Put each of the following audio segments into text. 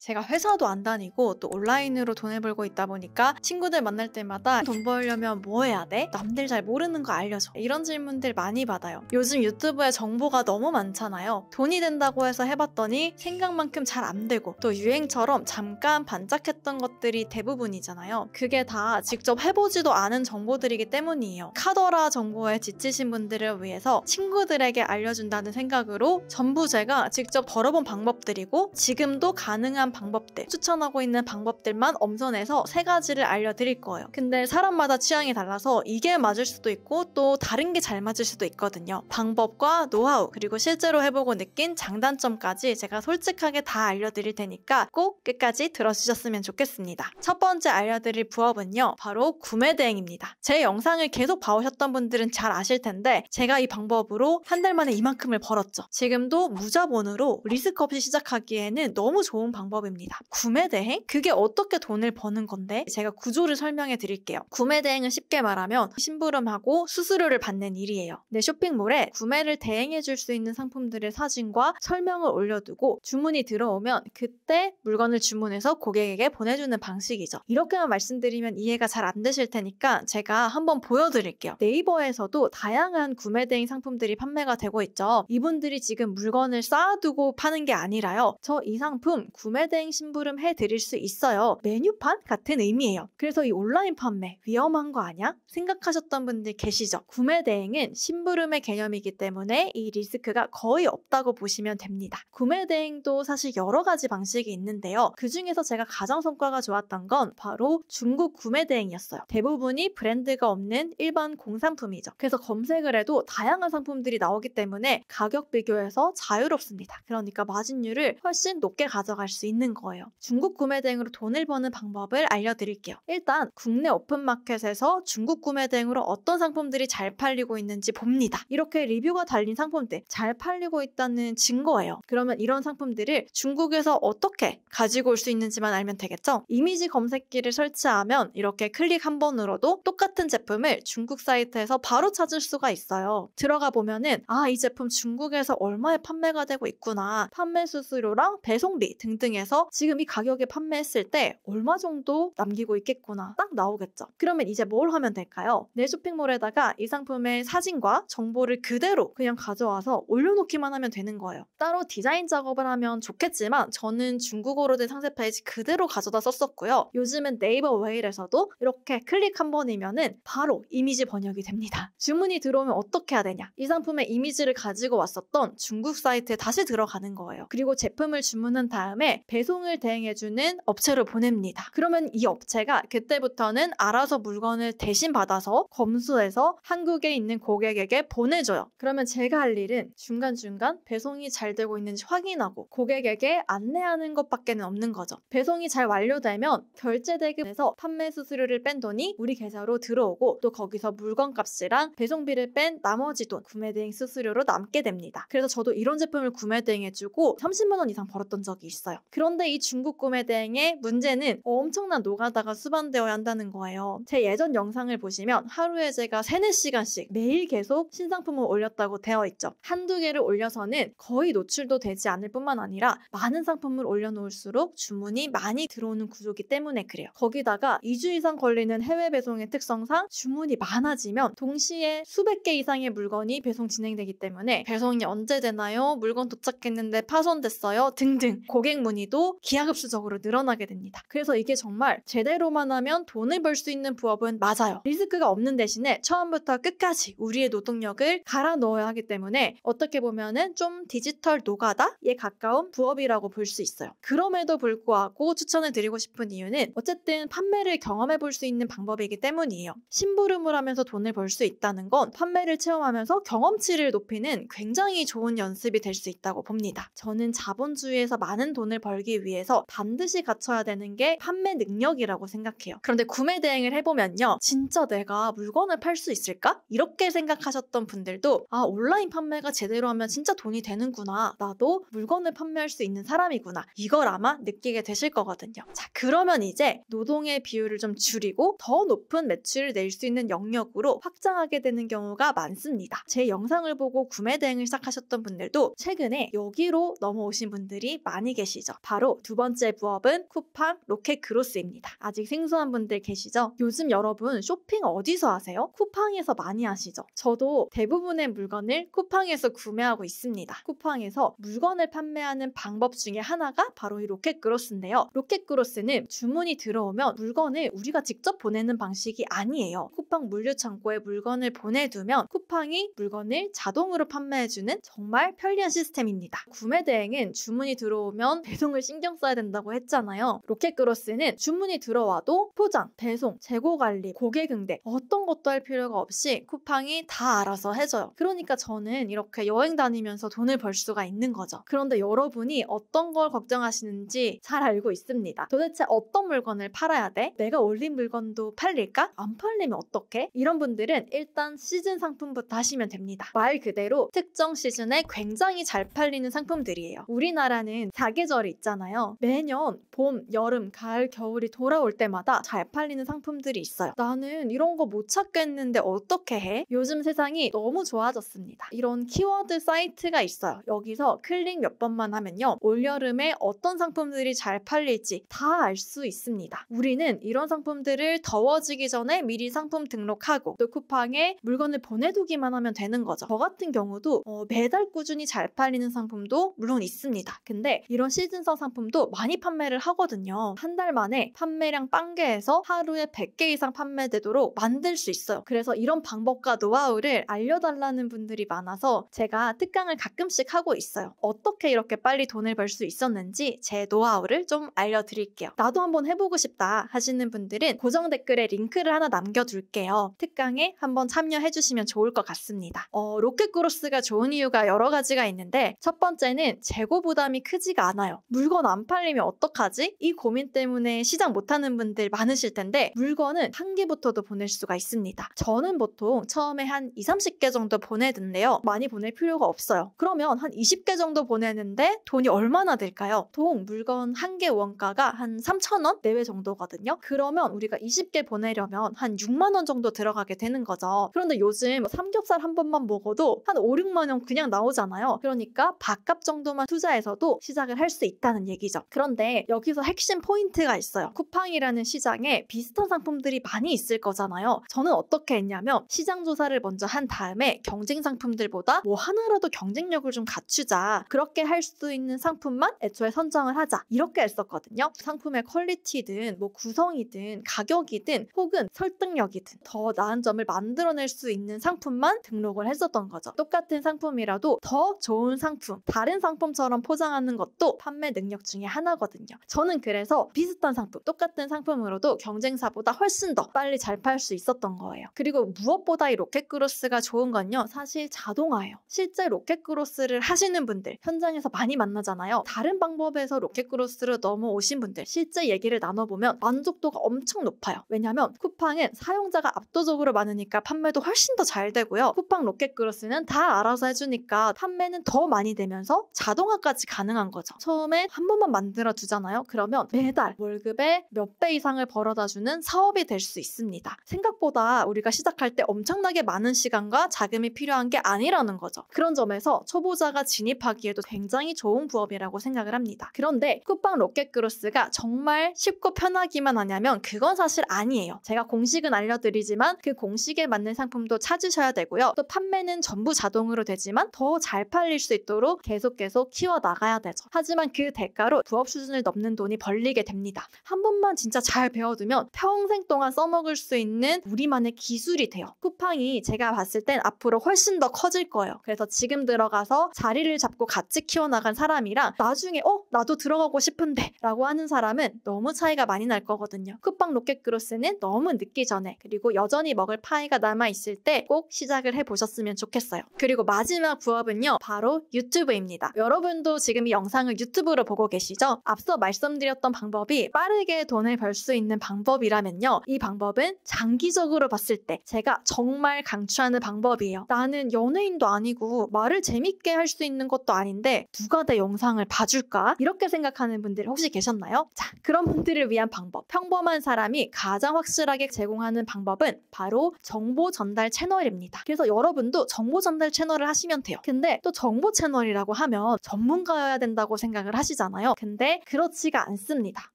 제가 회사도 안 다니고 또 온라인으로 돈을 벌고 있다 보니까 친구들 만날 때마다 돈 벌려면 뭐 해야 돼? 남들 잘 모르는 거 알려줘. 이런 질문들 많이 받아요. 요즘 유튜브에 정보가 너무 많잖아요. 돈이 된다고 해서 해봤더니 생각만큼 잘 안 되고 또 유행처럼 잠깐 반짝했던 것들이 대부분이잖아요. 그게 다 직접 해보지도 않은 정보들이기 때문이에요. 카더라 정보에 지치신 분들을 위해서 친구들에게 알려준다는 생각으로 전부 제가 직접 벌어본 방법들이고 지금도 가능한 방법들, 추천하고 있는 방법들만 엄선해서 3가지를 알려드릴 거예요. 근데 사람마다 취향이 달라서 이게 맞을 수도 있고 또 다른 게 잘 맞을 수도 있거든요. 방법과 노하우 그리고 실제로 해보고 느낀 장단점까지 제가 솔직하게 다 알려드릴 테니까 꼭 끝까지 들어주셨으면 좋겠습니다. 첫 번째 알려드릴 부업은요, 바로 구매 대행입니다. 제 영상을 계속 봐오셨던 분들은 잘 아실 텐데 제가 이 방법으로 한 달 만에 이만큼을 벌었죠. 지금도 무자본으로 리스크 없이 시작하기에는 너무 좋은 방법입니다. 구매 대행? 그게 어떻게 돈을 버는 건데? 제가 구조를 설명해 드릴게요. 구매 대행은 쉽게 말하면 심부름하고 수수료를 받는 일이에요. 내 쇼핑몰에 구매를 대행해 줄 수 있는 상품들의 사진과 설명을 올려두고 주문이 들어오면 그때 물건을 주문해서 고객에게 보내주는 방식이죠. 이렇게만 말씀드리면 이해가 잘 안 되실 테니까 제가 한번 보여드릴게요. 네이버에서도 다양한 구매 대행 상품들이 판매가 되고 있죠. 이분들이 지금 물건을 쌓아두고 파는 게 아니라요. 저 이 상품 구매 대행 심부름 해드릴 수 있어요. 메뉴판 같은 의미예요. 그래서 이 온라인 판매 위험한 거 아니야? 생각하셨던 분들 계시죠? 구매 대행은 심부름의 개념이기 때문에 이 리스크가 거의 없다고 보시면 됩니다. 구매 대행도 사실 여러 가지 방식이 있는데요. 그 중에서 제가 가장 성과가 좋았던 건 바로 중국 구매 대행이었어요. 대부분이 브랜드가 없는 일반 공산품이죠. 그래서 검색을 해도 다양한 상품들이 나오기 때문에 가격 비교에서 자유롭습니다. 그러니까 마진율을 훨씬 높게 가져갈 수 있는 거예요. 중국 구매 대행으로 돈을 버는 방법을 알려드릴게요. 일단 국내 오픈마켓에서 중국 구매 대행으로 어떤 상품들이 잘 팔리고 있는지 봅니다. 이렇게 리뷰가 달린 상품들 잘 팔리고 있다는 증거예요. 그러면 이런 상품들을 중국에서 어떻게 가지고 올 수 있는지만 알면 되겠죠? 이미지 검색기를 설치하면 이렇게 클릭 한 번으로도 똑같은 제품을 중국 사이트에서 바로 찾을 수가 있어요. 들어가 보면은 이 제품 중국에서 얼마에 판매가 되고 있구나. 판매 수수료랑 배송비 등등해서 지금 이 가격에 판매했을 때 얼마 정도 남기고 있겠구나. 딱 나오겠죠. 그러면 이제 뭘 하면 될까요? 내 쇼핑몰에다가 이 상품의 사진과 정보를 그대로 그냥 가져와서 올려놓기만 하면 되는 거예요. 따로 디자인 작업을 하면 좋겠지만 저는 중국어로 된 상세 페이지 그대로 가져다 썼었고요. 요즘은 네이버 웨일에서도 이렇게 클릭 한 번이면은 바로 이미지 번역이 됩니다. 주문이 들어오면 어떻게 해야 되냐? 이 상품의 이미지를 가지고 왔었던 중국 사이트에 다시 들어가는 거예요. 그리고 제품을 주문한 다음에 배송을 대행해주는 업체로 보냅니다. 그러면 이 업체가 그때부터는 알아서 물건을 대신 받아서 검수해서 한국에 있는 고객에게 보내줘요. 그러면 제가 할 일은 중간중간 배송이 잘 되고 있는지 확인하고 고객에게 안내하는 것밖에는 없는 거죠. 배송이 잘 완료되면 결제 대금에서 판매 수수료를 뺀 돈이 우리 계좌로 들어오고 또 거기서 물건 값이랑 배송비를 뺀 나머지 돈 구매 대행 수수료로 남게 됩니다. 그래서 저도 이런 제품을 구매 대행해주고 30만 원 이상 벌었던 적이 있어요. 그런데 이 중국 구매 대행의 문제는 엄청난 노가다가 수반되어야 한다는 거예요. 제 예전 영상을 보시면 하루에 제가 3-4시간씩 매일 계속 신상품을 올렸다고 되어 있죠. 한두 개를 올려서는 거의 노출도 되지 않을 뿐만 아니라 많은 상품을 올려놓을수록 주문이 많이 들어오는 구조이기 때문에 그래요. 거기다가 2주 이상 걸리는 해외 배송의 특성상 주문이 많아지면 동시에 수백 개 이상의 물건이 배송 진행되기 때문에 배송이 언제 되나요? 물건 도착했는데 파손됐어요? 등등 고객 문의도 기하급수적으로 늘어나게 됩니다. 그래서 이게 정말 제대로만 하면 돈을 벌 수 있는 부업은 맞아요. 리스크가 없는 대신에 처음부터 끝까지 우리의 노동력을 갈아 넣어야 하기 때문에 어떻게 보면은 좀 디지털 노가다에 가까운 부업이라고 볼 수 있어요. 그럼에도 불구하고 추천을 드리고 싶은 이유는 어쨌든 판매를 경험해 볼 수 있는 방법이기 때문이에요. 심부름을 하면서 돈을 벌 수 있다는 건 판매를 체험하면서 경험치를 높이는 굉장히 좋은 연습이 될 수 있다고 봅니다. 저는 자본주의에서 많은 돈을 벌기 위해서 반드시 갖춰야 되는 게 판매 능력이라고 생각해요. 그런데 구매 대행을 해보면요. 진짜 내가 물건을 팔 수 있을까? 이렇게 생각하셨던 분들도 온라인 판매가 제대로 하면 진짜 돈이 되는구나. 나도 물건을 판매할 수 있는 사람이구나. 이걸 아마 느끼게 되실 거거든요. 자, 그러면 이제 노동의 비율을 좀 줄이고 더 높은 매출을 낼 수 있는 영역으로 확장하게 되는 경우가 많습니다. 제 영상을 보고 구매 대행을 시작하셨던 분들도 최근에 여기로 넘어오신 분들이 많이 계시죠. 바로 두 번째 부업은 쿠팡 로켓 그로스입니다. 아직 생소한 분들 계시죠? 요즘 여러분 쇼핑 어디서 하세요? 쿠팡에서 많이 하시죠? 저도 대부분의 물건을 쿠팡에서 구매하고 있습니다. 쿠팡에서 물건을 판매하는 방법 중에 하나가 바로 이 로켓 그로스인데요. 로켓 그로스는 주문이 들어오면 물건을 우리가 직접 보내는 방식이 아니에요. 쿠팡 물류창고에 물건을 보내두면 쿠팡이 물건을 자동으로 판매해주는 정말 편리한 시스템입니다. 구매 대행은 주문이 들어오면 배송을 신경 써야 된다고 했잖아요. 로켓 그로스는 주문이 들어와도 포장, 배송, 재고 관리, 고객 응대 어떤 것도 할 필요가 없이 쿠팡이 다 알아서 해줘요. 그러니까 저는 이렇게 여행 다니면서 돈을 벌 수가 있는 거죠. 그런데 여러분이 어떤 걸 걱정하시는지 잘 알고 있습니다. 도대체 어떤 물건을 팔아야 돼? 내가 올린 물건도 팔릴까? 안 팔리면 어떡해? 이런 분들은 일단 시즌 상품부터 하시면 됩니다. 말 그대로 특정 시즌에 굉장히 잘 팔리는 상품들이에요. 우리나라는 사계절이 있잖아요. 매년 봄, 여름, 가을, 겨울이 돌아올 때마다 잘 팔리는 상품들이 있어요. 나는 이런 거 못 찾겠는데 어떻게 해? 요즘 세상이 너무 좋아졌습니다. 이런 키워드 사이트가 있어요. 여기서 클릭 몇 번만 하면요. 올여름에 어떤 상품들이 잘 팔릴지 다 알 수 있습니다. 우리는 이런 상품들을 더워지기 전에 미리 상품 등록하고 또 쿠팡에 물건을 보내두기만 하면 되는 거죠. 저 같은 경우도 매달 꾸준히 잘 팔리는 상품도 물론 있습니다. 근데 이런 시즌성 상품도 많이 판매를 하거든요. 한 달 만에 판매량 빵개에서 하루에 100개 이상 판매되도록 만들 수 있어요. 그래서 이런 방법과 노하우를 알려달라는 분들이 많아서 제가 특강을 가끔씩 하고 있어요. 어떻게 이렇게 빨리 돈을 벌 수 있었는지 제 노하우를 좀 알려드릴게요. 나도 한번 해보고 싶다 하시는 분들은 고정 댓글에 링크를 하나 남겨둘게요. 특강에 한번 참여해주시면 좋을 것 같습니다. 로켓 그로스가 좋은 이유가 여러 가지가 있는데 첫 번째는 재고 부담이 크지가 않아요. 물건 안 팔리면 어떡하지? 이 고민 때문에 시작 못하는 분들 많으실 텐데 물건은 한 개부터도 보낼 수가 있습니다. 저는 보통 처음에 한 20-30개 정도 보내는데요. 많이 보낼 필요가 없어요. 그러면 한 20개 정도 보내는데 돈이 얼마나 들까요? 보통 물건 한 개 원가가 한 3,000원 내외 정도거든요. 그러면 우리가 20개 보내려면 한 6만 원 정도 들어가게 되는 거죠. 그런데 요즘 삼겹살 한 번만 먹어도 한 5, 6만 원 그냥 나오잖아요. 그러니까 밥값 정도만 투자해서도 시작을 할 수 있다는 얘기죠. 그런데 여기서 핵심 포인트가 있어요. 쿠팡이라는 시장에 비슷한 상품들이 많이 있을 거잖아요. 저는 어떻게 했냐면 시장 조사를 먼저 한 다음에 경쟁 상품들보다 뭐 하나라도 경쟁력을 좀 갖추자. 그렇게 할 수 있는 상품만 애초에 선정을 하자. 이렇게 했었거든요. 상품의 퀄리티든 뭐 구성이든 가격이든 혹은 설득력이든 더 나은 점을 만들어낼 수 있는 상품만 등록을 했었던 거죠. 똑같은 상품이라도 더 좋은 상품, 다른 상품처럼 포장하는 것도 판매 능력 중에 하나거든요. 저는 그래서 비슷한 상품, 똑같은 상품으로도 경쟁사보다 훨씬 더 빨리 잘 팔 수 있었던 거예요. 그리고 무엇보다 이 로켓 그로스가 좋은 건요. 사실 자동화예요. 실제 로켓 그로스를 하시는 분들 현장에서 많이 만나잖아요. 다른 방법에서 로켓 그로스로 넘어오신 분들 실제 얘기를 나눠보면 만족도가 엄청 높아요. 왜냐하면 쿠팡은 사용자가 압도적으로 많으니까 판매도 훨씬 더 잘 되고요. 쿠팡 로켓 그로스는 다 알아서 해주니까 판매는 더 많이 되면서 자동화까지 가능한 거죠. 처음에 한 번만 만들어 두잖아요. 그러면 매달 월급의 몇 배 이상을 벌어다주는 사업이 될 수 있습니다. 생각보다 우리가 시작할 때 엄청나게 많은 시간과 자금이 필요한 게 아니라는 거죠. 그런 점에서 초보자가 진입하기에도 굉장히 좋은 부업이라고 생각을 합니다. 그런데 쿠팡 로켓 그로스가 정말 쉽고 편하기만 하냐면 그건 사실 아니에요. 제가 공식은 알려드리지만 그 공식에 맞는 상품도 찾으셔야 되고요. 또 판매는 전부 자동으로 되지만 더 잘 팔릴 수 있도록 계속 키워나가야 되죠. 하지만 그 대가로 부업 수준을 넘는 돈이 벌리게 됩니다. 한 번만 진짜 잘 배워두면 평생 동안 써먹을 수 있는 우리만의 기술이 돼요. 쿠팡이 제가 봤을 땐 앞으로 훨씬 더 커질 거예요. 그래서 지금 들어가서 자리를 잡고 같이 키워나간 사람이랑 나중에 나도 들어가고 싶은데 라고 하는 사람은 너무 차이가 많이 날 거거든요. 쿠팡 로켓 그로스는 너무 늦기 전에 그리고 여전히 먹을 파이가 남아있을 때 꼭 시작을 해보셨으면 좋겠어요. 그리고 마지막 부업은요. 바로 유튜브입니다. 여러분도 지금 이 영상을 유튜브로 보고 계시죠? 앞서 말씀드렸던 방법이 빠르게 돈을 벌 수 있는 방법이라면요. 이 방법은 장기적으로 봤을 때 제가 정말 강추하는 방법이에요. 나는 연예인도 아니고 말을 재밌게 할 수 있는 것도 아닌데 누가 내 영상을 봐줄까? 이렇게 생각하는 분들 혹시 계셨나요? 자, 그런 분들을 위한 방법. 평범한 사람이 가장 확실하게 제공하는 방법은 바로 정보 전달 채널입니다. 그래서 여러분도 정보 전달 채널을 하시면 돼요. 근데 또 정보 채널이라고 하면 전문가여야 된다고 생각을 하시죠. 하시잖아요. 근데 그렇지가 않습니다.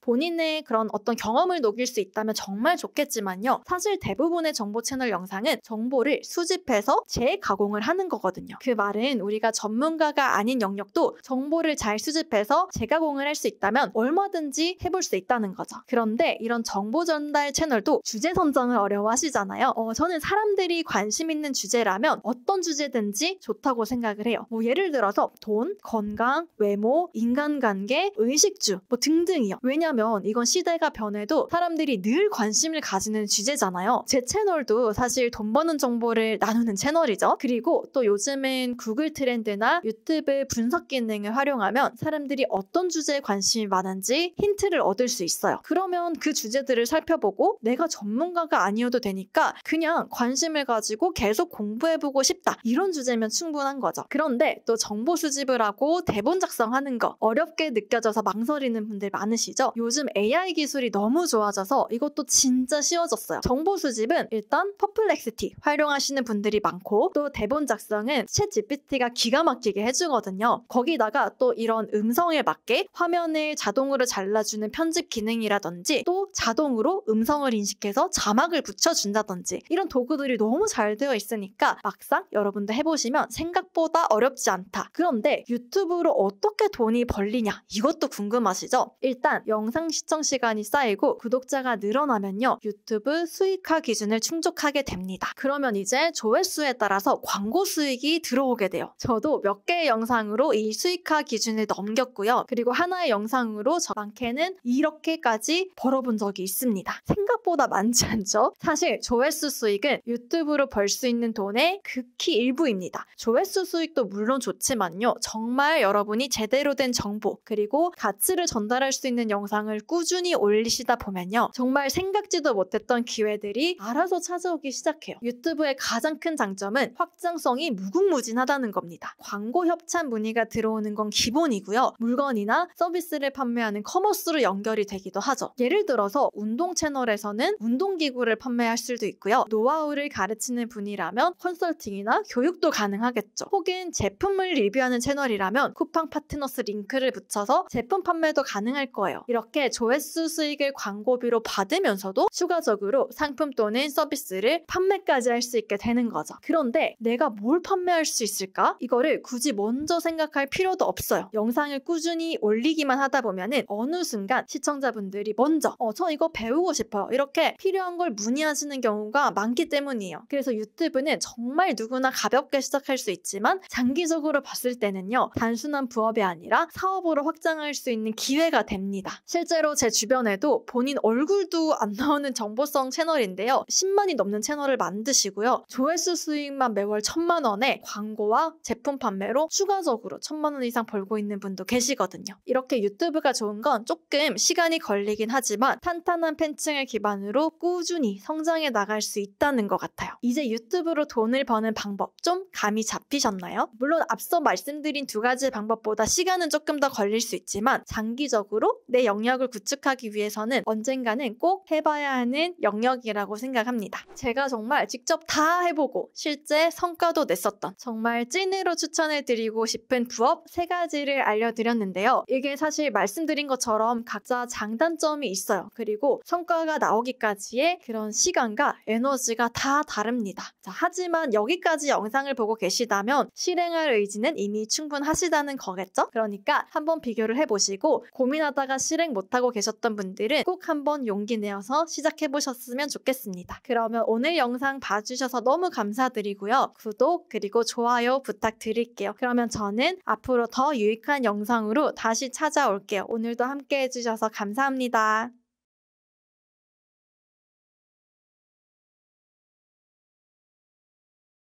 본인의 그런 어떤 경험을 녹일 수 있다면 정말 좋겠지만요. 사실 대부분의 정보 채널 영상은 정보를 수집해서 재가공을 하는 거거든요. 그 말은 우리가 전문가가 아닌 영역도 정보를 잘 수집해서 재가공을 할 수 있다면 얼마든지 해볼 수 있다는 거죠. 그런데 이런 정보 전달 채널도 주제 선정을 어려워하시잖아요. 저는 사람들이 관심 있는 주제라면 어떤 주제든지 좋다고 생각을 해요. 예를 들어서 돈, 건강, 외모, 인간관계, 의식주 등등이요. 왜냐면 이건 시대가 변해도 사람들이 늘 관심을 가지는 주제잖아요. 제 채널도 사실 돈 버는 정보를 나누는 채널이죠. 그리고 또 요즘은 구글 트렌드나 유튜브 분석 기능을 활용하면 사람들이 어떤 주제에 관심이 많은지 힌트를 얻을 수 있어요. 그러면 그 주제들을 살펴보고 내가 전문가가 아니어도 되니까 그냥 관심을 가지고 계속 공부해보고 싶다. 이런 주제면 충분한 거죠. 그런데 또 정보 수집을 하고 대본 작성하는 거 어렵게 느껴져서 망설이는 분들 많으시죠? 요즘 AI 기술이 너무 좋아져서 이것도 진짜 쉬워졌어요. 정보 수집은 일단 퍼플렉시티 활용하시는 분들이 많고 또 대본 작성은 챗 GPT가 기가 막히게 해주거든요. 거기다가 또 이런 음성에 맞게 화면을 자동으로 잘라주는 편집 기능이라든지 또 자동으로 음성을 인식해서 자막을 붙여준다든지 이런 도구들이 너무 잘 되어 있으니까 막상 여러분도 해보시면 생각보다 어렵지 않다. 그런데 유튜브로 어떻게 돈이 벌리냐 이것도 궁금하시죠? 일단 영상 시청 시간이 쌓이고 구독자가 늘어나면요 유튜브 수익화 기준을 충족하게 됩니다. 그러면 이제 조회수에 따라서 광고 수익이 들어오게 돼요. 저도 몇 개의 영상으로 이 수익화 기준을 넘겼고요. 그리고 하나의 영상으로 저 많게는 이렇게까지 벌어본 적이 있습니다. 생각보다 많지 않죠? 사실 조회수 수익은 유튜브로 벌 수 있는 돈의 극히 일부입니다. 조회수 수익도 물론 좋지만요. 정말 여러분이 제대로 된 정보 그리고 가치를 전달할 수 있는 영상을 꾸준히 올리시다 보면요. 정말 생각지도 못했던 기회들이 알아서 찾아오기 시작해요. 유튜브의 가장 큰 장점은 확장성이 무궁무진하다는 겁니다. 광고 협찬 문의가 들어오는 건 기본이고요. 물건이나 서비스를 판매하는 커머스로 연결이 되기도 하죠. 예를 들어서 운동 채널에서는 운동기구를 판매할 수도 있고요. 노하우를 가르치는 분이라면 컨설팅이나 교육도 가능하겠죠. 혹은 제품을 리뷰하는 채널이라면 쿠팡 파트너스 링크를 붙여서 제품 판매도 가능할 거예요. 이렇게 조회수 수익을 광고비로 받으면서도 추가적으로 상품 또는 서비스를 판매까지 할 수 있게 되는 거죠. 그런데 내가 뭘 판매할 수 있을까? 이거를 굳이 먼저 생각할 필요도 없어요. 영상을 꾸준히 올리기만 하다 보면은 어느 순간 시청자분들이 먼저 저 이거 배우고 싶어요. 이렇게 필요한 걸 문의하시는 경우가 많기 때문이에요. 그래서 유튜브는 정말 누구나 가볍게 시작할 수 있지만 장기적으로 봤을 때는요. 단순한 부업이 아니라 사업으로 확장할 수 있는 기회가 됩니다. 실제로 제 주변에도 본인 얼굴도 안 나오는 정보성 채널인데요. 10만이 넘는 채널을 만드시고요. 조회수 수익만 매월 1,000만 원에 광고와 제품 판매로 추가적으로 1,000만 원 이상 벌고 있는 분도 계시거든요. 이렇게 유튜브가 좋은 건 조금 시간이 걸리긴 하지만 탄탄한 팬층을 기반으로 꾸준히 성장해 나갈 수 있다는 것 같아요. 이제 유튜브로 돈을 버는 방법 좀 감이 잡히셨나요? 물론 앞서 말씀드린 두 가지 방법보다 시간은 조금 더 걸릴 수 있지만 장기적으로 내 영역을 구축하기 위해서는 언젠가는 꼭 해봐야 하는 영역이라고 생각합니다. 제가 정말 직접 다 해보고 실제 성과도 냈었던 정말 찐으로 추천해드리고 싶은 부업 3가지를 알려드렸는데요. 이게 사실 말씀드린 것처럼 각자 장단점이 있어요. 그리고 성과가 나오기까지의 그런 시간과 에너지가 다 다릅니다. 하지만 여기까지 영상을 보고 계시다면 실행할 의지는 이미 충분하시다는 거겠죠? 그러니까 한번 비교를 해보시고 고민하다가 실행 못하고 계셨던 분들은 꼭 한번 용기 내어서 시작해보셨으면 좋겠습니다. 그러면 오늘 영상 봐주셔서 너무 감사드리고요. 구독 그리고 좋아요 부탁드릴게요. 그러면 저는 앞으로 더 유익한 영상으로 다시 찾아올게요. 오늘도 함께 해주셔서 감사합니다.